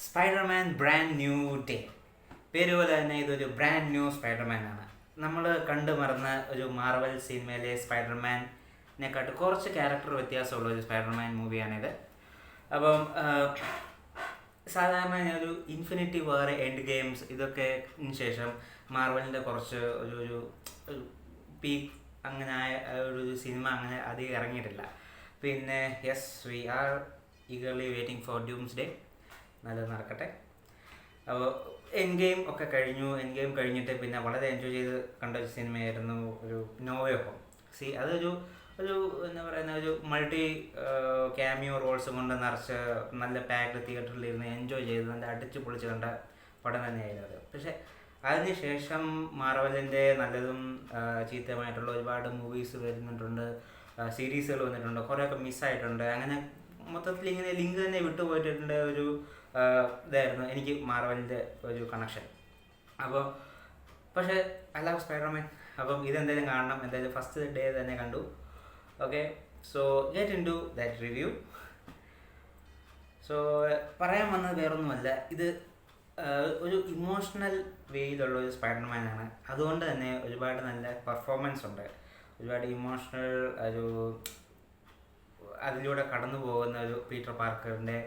Spiderman brand new day. പേര് പോലെ തന്നെ ഇതൊരു ബ്രാൻഡ് ന്യൂ സ്പൈഡർമാൻ ആണ്. നമ്മൾ കണ്ടു മറന്ന ഒരു മാർവൽ സിനിമയിലെ സ്പൈഡർമാനെക്കാട്ട് കുറച്ച് ക്യാരക്ടർ വ്യത്യാസമുള്ള ഒരു സ്പൈഡർമാൻ മൂവിയാണിത്. അപ്പം സാധാരണ ഒരു ഇൻഫിനിറ്റി വാർ, എൻഡ് ഗെയിംസ് ഇതൊക്കെ ശേഷം മാർവലിൻ്റെ കുറച്ച് ഒരു പീക്ക് അങ്ങനെ ആയ ഒരു സിനിമ അങ്ങനെ അധികം ഇറങ്ങിയിട്ടില്ല. പിന്നെ yes, we are eagerly waiting for Doomsday. നല്ലത് നടക്കട്ടെ. അപ്പോൾ എൻ ഗെയിം ഒക്കെ കഴിഞ്ഞു. എൻ ഗെയിം കഴിഞ്ഞിട്ട് പിന്നെ വളരെ എൻജോയ് ചെയ്ത് കണ്ട ഒരു സിനിമയായിരുന്നു ഒരു നോ വേ ഹോം. അതൊരു എന്താ പറയുന്ന ഒരു മൾട്ടി ക്യാമിയോ റോൾസ് കൊണ്ട് നിറച്ച് നല്ല പാക്ഡ് തിയേറ്ററിലിരുന്ന് എൻജോയ് ചെയ്ത് നല്ല അടിച്ചു പൊളിച്ച് കണ്ട പടം തന്നെയായിരുന്നു അത്. പക്ഷേ അതിനുശേഷം മാർവലിൻ്റെ നല്ലതും ചീത്തയുമായിട്ടുള്ള ഒരുപാട് മൂവീസ് വരുന്നിട്ടുണ്ട്, സീരീസുകൾ വന്നിട്ടുണ്ട്, കുറേയൊക്കെ മിസ്സായിട്ടുണ്ട്. അങ്ങനെ മൊത്തത്തിൽ ഇങ്ങനെ ലിങ്ക് തന്നെ വിട്ടുപോയിട്ടുണ്ട്. ഒരു ഇതായിരുന്നു എനിക്ക് മാർവലിൻ്റെ ഒരു കണക്ഷൻ. അപ്പോൾ പക്ഷേ ഐ ലവ് സ്പൈഡർമാൻ. അപ്പം ഇതെന്തായാലും കാണണം. എന്തായാലും ഫസ്റ്റ് ഡേ തന്നെ കണ്ടു. Okay, so get into that review. So പറയാൻ വന്നത് വേറൊന്നുമല്ല, ഇത് ഒരു ഇമോഷണൽ വേയിലുള്ള ഒരു സ്പൈഡർമാനാണ്. അതുകൊണ്ട് തന്നെ ഒരുപാട് നല്ല പെർഫോമൻസ് ഉണ്ട്, ഒരുപാട് ഇമോഷണൽ ഒരു അതിലൂടെ കടന്നു പോകുന്ന ഒരു പീറ്റർ പാർക്കറിൻ്റെ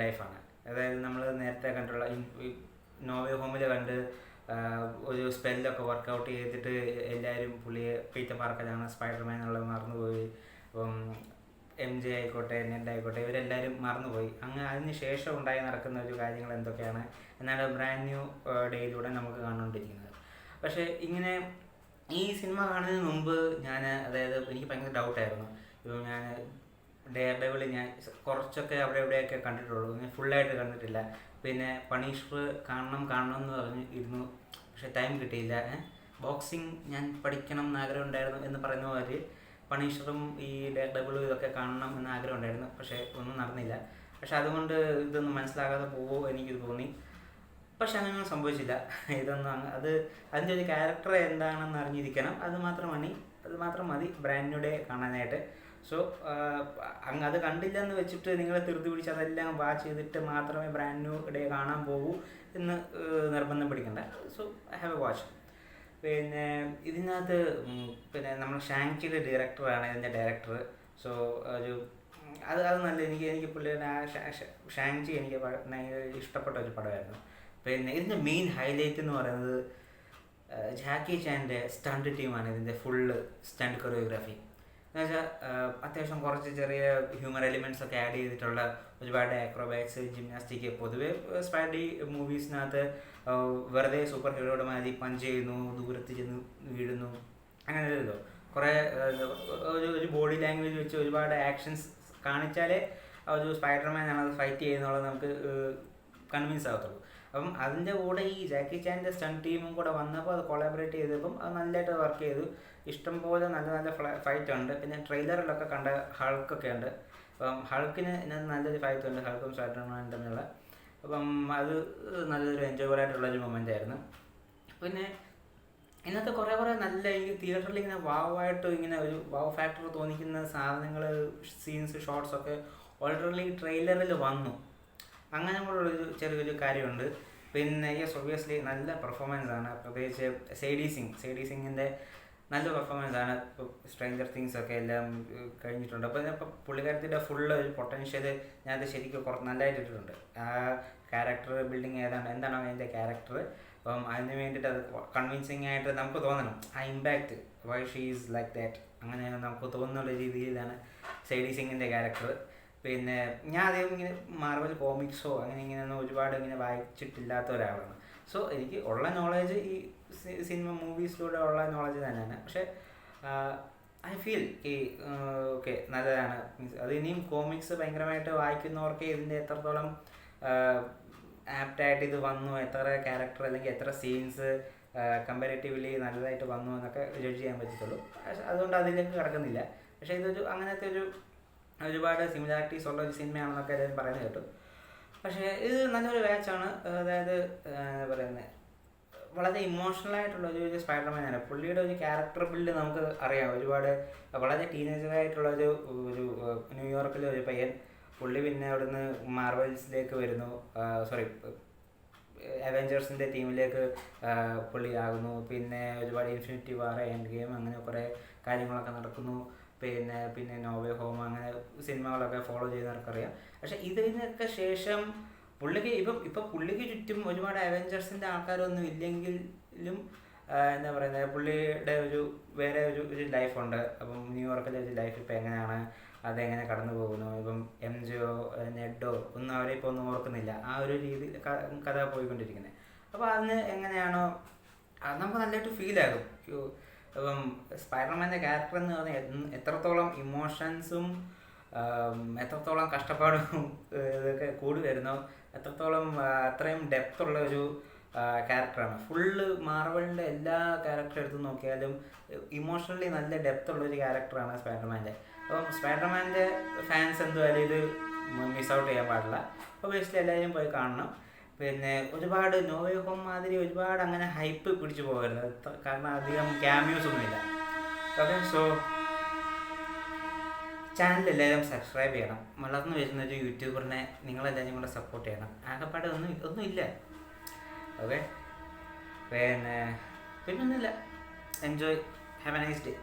ലൈഫാണ്. അതായത് നമ്മൾ നേരത്തെ കണ്ടുള്ള നോ വേ ഹോമിൽ കണ്ട് ഒരു സ്പെല്ലൊക്കെ വർക്കൗട്ട് ചെയ്തിട്ട് എല്ലാവരും പുള്ളിയെ പീറ്റർ പാർക്കറാണ് സ്പൈഡർമാൻ എന്നുള്ളത് മറന്നുപോയി. അപ്പം എം ജെ ആയിക്കോട്ടെ, നെഡ് ആയിക്കോട്ടെ, ഇവരെല്ലാവരും മറന്നുപോയി. അങ്ങനെ അതിന് ശേഷം ഉണ്ടായി നടക്കുന്ന ഒരു കാര്യങ്ങൾ എന്തൊക്കെയാണ് എന്നാണ് ബ്രാൻഡ് ന്യൂ ഡേയിലൂടെ നമുക്ക് കണ്ടുകൊണ്ടിരിക്കുന്നത്. പക്ഷേ ഇങ്ങനെ ഈ സിനിമ കാണുന്നതിന് മുമ്പ് അതായത് എനിക്ക് ഭയങ്കര ഡൗട്ടായിരുന്നു. ഇപ്പോൾ ഞാൻ ഡെയർ ഡെവിൾ ഞാൻ കുറച്ചൊക്കെ അവിടെ എവിടെയൊക്കെ കണ്ടിട്ടുള്ളൂ, ഞാൻ ഫുള്ളായിട്ട് കണ്ടിട്ടില്ല. പിന്നെ പണീഷർ കാണണം എന്ന് പറഞ്ഞ് ഇരുന്നു, പക്ഷെ ടൈം കിട്ടിയില്ല. ബോക്സിങ് ഞാൻ പഠിക്കണം എന്ന് ആഗ്രഹം ഉണ്ടായിരുന്നു എന്ന് പറയുന്ന പോലെ പണീഷറും ഈ ഡെയർ ഡെവിളും ഇതൊക്കെ കാണണം എന്ന് ആഗ്രഹം ഉണ്ടായിരുന്നു, പക്ഷേ ഒന്നും നടന്നില്ല. പക്ഷെ അതുകൊണ്ട് ഇതൊന്നും മനസ്സിലാകാതെ പോകുമോ എനിക്ക് തോന്നി. പക്ഷെ അങ്ങനെയൊന്നും സംഭവിച്ചില്ല. അതിൻ്റെ ഒരു ക്യാരക്ടർ എന്താണെന്ന് അറിഞ്ഞിരിക്കണം. അത് മാത്രം മതി ബ്രാൻഡ് ന്യൂ ഡേ കാണാനായിട്ട്. സോ അത് കണ്ടില്ലെന്ന് വെച്ചിട്ട് നിങ്ങൾ ധൃതി പിടിച്ച് അതെല്ലാം വാച്ച് ചെയ്തിട്ട് മാത്രമേ ബ്രാൻഡ് ന്യൂ ഡേ കാണാൻ പോകൂ എന്ന് നിർബന്ധം പിടിക്കണ്ട. So I have a watch. പിന്നെ ഇതിനകത്ത് പിന്നെ നമ്മൾ ഷാങ്ചിയുടെ ഡയറക്ടറാണ് ഇതിൻ്റെ ഡയറക്ടർ. സോ അത് നല്ല എനിക്ക് പുള്ളിയുടെ ഷാങ്ചി എനിക്ക് ഇഷ്ടപ്പെട്ട ഒരു പടമായിരുന്നു. പിന്നെ ഇതിൻ്റെ മെയിൻ ഹൈലൈറ്റ് എന്ന് പറയുന്നത് ജാക്കി ചാൻ്റെ സ്റ്റണ്ട് ടീമാണ്. ഇതിൻ്റെ ഫുള്ള് സ്റ്റണ്ട് കൊറിയോഗ്രാഫി എന്ന് വെച്ചാൽ അത്യാവശ്യം കുറച്ച് ചെറിയ ഹ്യൂമർ എലിമെൻറ്റ്സ് ഒക്കെ ആഡ് ചെയ്തിട്ടുള്ള ഒരുപാട് ആക്രോബാറ്റ്സ്, ജിംനാസ്റ്റിക്. പൊതുവെ സ്പൈഡി മൂവീസിനകത്ത് വെറുതെ സൂപ്പർ ഹീറോയുടെ മാതിരി പഞ്ച് ചെയ്യുന്നു, ദൂരത്ത് ചെന്ന് വീഴുന്നു, അങ്ങനെ അല്ലല്ലോ. കുറേ ഒരു ബോഡി ലാംഗ്വേജ് വെച്ച് ഒരുപാട് ആക്ഷൻസ് കാണിച്ചാലേ ഒരു സ്പൈഡർമാൻ ആണത് ഫൈറ്റ് ചെയ്യുന്നുള്ളത് നമുക്ക് കൺവിൻസ് ആകത്തുള്ളൂ. അപ്പം അതിൻ്റെ കൂടെ ഈ ജാക്കി ചാൻ്റെ സ്റ്റണ്ട് ടീമും കൂടെ വന്നപ്പോൾ അത് കൊളാബറേറ്റ് ചെയ്തപ്പം അത് നല്ലതായിട്ട് വർക്ക് ചെയ്തു. ഇഷ്ടംപോലെ നല്ല ഫൈറ്റ് ഉണ്ട്. പിന്നെ ട്രെയിലറിലൊക്കെ കണ്ട ഹൾക്കൊക്കെ ഉണ്ട്. അപ്പം ഹൾക്കിന് നല്ലൊരു ഫൈറ്റ് ഉണ്ട്, ഹൾക്കും സ്പൈഡർമാനും തമ്മിലുള്ള. അപ്പം അത് നല്ലൊരു എൻജോയബിൾ ആയിട്ടുള്ളൊരു മൊമെൻ്റ് ആയിരുന്നു. പിന്നെ ഇന്നത്തെ കുറേ നല്ല ഈ തിയേറ്ററിൽ ഇങ്ങനെ വാവായിട്ട് ഇങ്ങനെ ഒരു വാവ് ഫാക്ടർ തോന്നിക്കുന്ന സാധനങ്ങൾ, സീൻസ്, ഷോർട്സൊക്കെ ഓൾറെഡി ട്രെയിലറിൽ വന്നു. അങ്ങനെ കൂടെയുള്ളൊരു ചെറിയൊരു കാര്യമുണ്ട്. പിന്നെ യെസ്, ഒബ്വിയസ്ലി നല്ല പെർഫോമൻസ് ആണ്. പ്രത്യേകിച്ച് സേഡി സിംഗിൻ്റെ നല്ല പെർഫോമൻസ് ആണ്. ഇപ്പോൾ സ്ട്രേഞ്ചർ തിങ്സ് ഒക്കെ എല്ലാം കഴിഞ്ഞിട്ടുണ്ട്. അപ്പോൾ പുള്ളിക്കാരത്തിൻ്റെ ഫുള്ള് ഒരു പൊട്ടൻഷ്യൽ ഞാനത് ശരിക്കും നല്ലതായിട്ട് ഇട്ടിട്ടുണ്ട്. ആ ക്യാരക്ടർ ബിൽഡിങ് എന്താണോ അതിൻ്റെ ക്യാരക്ടർ, അപ്പം അതിന് വേണ്ടിയിട്ട് അത് കൺവിൻസിങ് ആയിട്ട് നമുക്ക് തോന്നണം. ആ impact, why she is like that, അങ്ങനെ നമുക്ക് തോന്നുന്ന രീതിയിലാണ് സേഡി സിംഗിൻ്റെ ക്യാരക്ടർ. പിന്നെ ഞാൻ അധികം ഇങ്ങനെ മാർവൽ കോമിക്സോ ഇങ്ങനെയൊന്നും ഒരുപാട് ഇങ്ങനെ വായിച്ചിട്ടില്ലാത്ത ഒരാളാണ്. സോ എനിക്ക് ഉള്ള നോളേജ് ഈ സിനിമ മൂവീസിലൂടെ ഉള്ള നോളേജ് തന്നെയാണ്. പക്ഷേ ഐ ഫീൽ ഓക്കെ നല്ലതാണ്. അത് ഇനിയും കോമിക്സ് ഭയങ്കരമായിട്ട് വായിക്കുന്നവർക്ക് ഇതിൻ്റെ എത്രത്തോളം ആപ്റ്റായിട്ട് ഇത് വന്നു, എത്ര ക്യാരക്ടർ അല്ലെങ്കിൽ എത്ര സീൻസ് കമ്പാരിറ്റീവ്ലി നല്ലതായിട്ട് വന്നു എന്നൊക്കെ ജഡ്ജ് ചെയ്യാൻ പറ്റത്തുള്ളൂ. അതുകൊണ്ട് അതിലേക്ക് കിടക്കുന്നില്ല. പക്ഷേ ഇതൊരു അങ്ങനത്തെ ഒരുപാട് സിമിലാരിറ്റീസ് ഉള്ള ഒരു സിനിമയാണെന്നൊക്കെ എല്ലാവരും പറയുന്നത് കേട്ടു. പക്ഷേ ഇത് നല്ലൊരു വാച്ചാണ്. അതായത് എന്താ പറയുന്നത്, വളരെ ഇമോഷണലായിട്ടുള്ള ഒരു സ്പൈഡർമാനാണ്. പുള്ളിയുടെ ഒരു ക്യാരക്ടർ ബിൽഡ് നമുക്ക് അറിയാം. വളരെ ടീനേജറായിട്ടുള്ള ഒരു ന്യൂയോർക്കിലെ ഒരു പയ്യൻ പുള്ളി പിന്നെ അവിടുന്ന് മാർവൽസിലേക്ക് വരുന്നു, സോറി അവെഞ്ചേഴ്സിൻ്റെ ടീമിലേക്ക് പുള്ളി ആകുന്നു. പിന്നെ ഒരുപാട് ഇൻഫിനിറ്റി വാർ, എൻഡ് ഗെയിം, അങ്ങനെ കുറേ കാര്യങ്ങളൊക്കെ നടക്കുന്നു. പിന്നെ നോവേ ഹോം, അങ്ങനെ സിനിമകളൊക്കെ ഫോളോ ചെയ്യുന്നവർക്കറിയാം. പക്ഷെ ഇതിനൊക്കെ ശേഷം പുള്ളിക്ക് ഇപ്പം പുള്ളിക്ക് ചുറ്റും ഒരുപാട് അവെഞ്ചേഴ്സിൻ്റെ ആൾക്കാരൊന്നും ഇല്ലെങ്കിലും എന്താ പറയുന്നത്, പുള്ളിയുടെ വേറെ ഒരു ലൈഫുണ്ട്. അപ്പം ന്യൂയോർക്കിലെ ഒരു ലൈഫ് ഇപ്പം എങ്ങനെയാണ്, അതെങ്ങനെ കടന്നു പോകുന്നു, ഇപ്പം MJ-യോ നെഡോ ഒന്നും അവരെ ഇപ്പോൾ ഒന്നും ഓർക്കുന്നില്ല, ആ ഒരു രീതിയിൽ കഥ പോയിക്കൊണ്ടിരിക്കുന്നത്. അപ്പോൾ അതിന് എങ്ങനെയാണോ നമുക്ക് നല്ലതായിട്ട് ഫീലാകും. അപ്പം സ്പൈഡർമാൻ്റെ ക്യാരക്ടർ എന്ന് പറഞ്ഞാൽ എത്രത്തോളം ഇമോഷൻസും എത്രത്തോളം കഷ്ടപ്പാടും ഇതൊക്കെ കൂടി വരുന്നോ എത്രത്തോളം അത്രയും ഡെപ്തുള്ള ഒരു ക്യാരക്ടറാണ്. ഫുള്ള് മാർവലിൻ്റെ എല്ലാ ക്യാരക്ടർ എടുത്ത് നോക്കിയാലും ഇമോഷണലി നല്ല ഡെപ്തുള്ളൊരു ക്യാരക്ടറാണ് സ്പൈഡർമാൻ്റെ. അപ്പം സ്പൈഡർമാൻ്റെ ഫാൻസ് എന്തായാലും ഇത് മിസ് ഔട്ട് ചെയ്യാൻ പാടില്ല. ഒബിയസ്ലി എല്ലാവരും പോയി കാണണം. പിന്നെ ഒരുപാട് നോവേ ഹോം മാതിരി ഒരുപാട് അങ്ങനെ ഹൈപ്പ് പിടിച്ചു പോകരുത്, കാരണം അധികം ക്യാമിയോസ് ഒന്നുമില്ല. ഓക്കെ, സോ ചാനൽ എല്ലാവരും സബ്സ്ക്രൈബ് ചെയ്യണം. വളർന്നു വരുന്നൊരു യൂട്യൂബറിനെ നിങ്ങളെല്ലാവരും കൂടെ സപ്പോർട്ട് ചെയ്യണം. ആകെപ്പാടെ ഒന്നുമില്ല. ഓക്കെ, പിന്നൊന്നുമില്ല. Enjoy, have a nice day.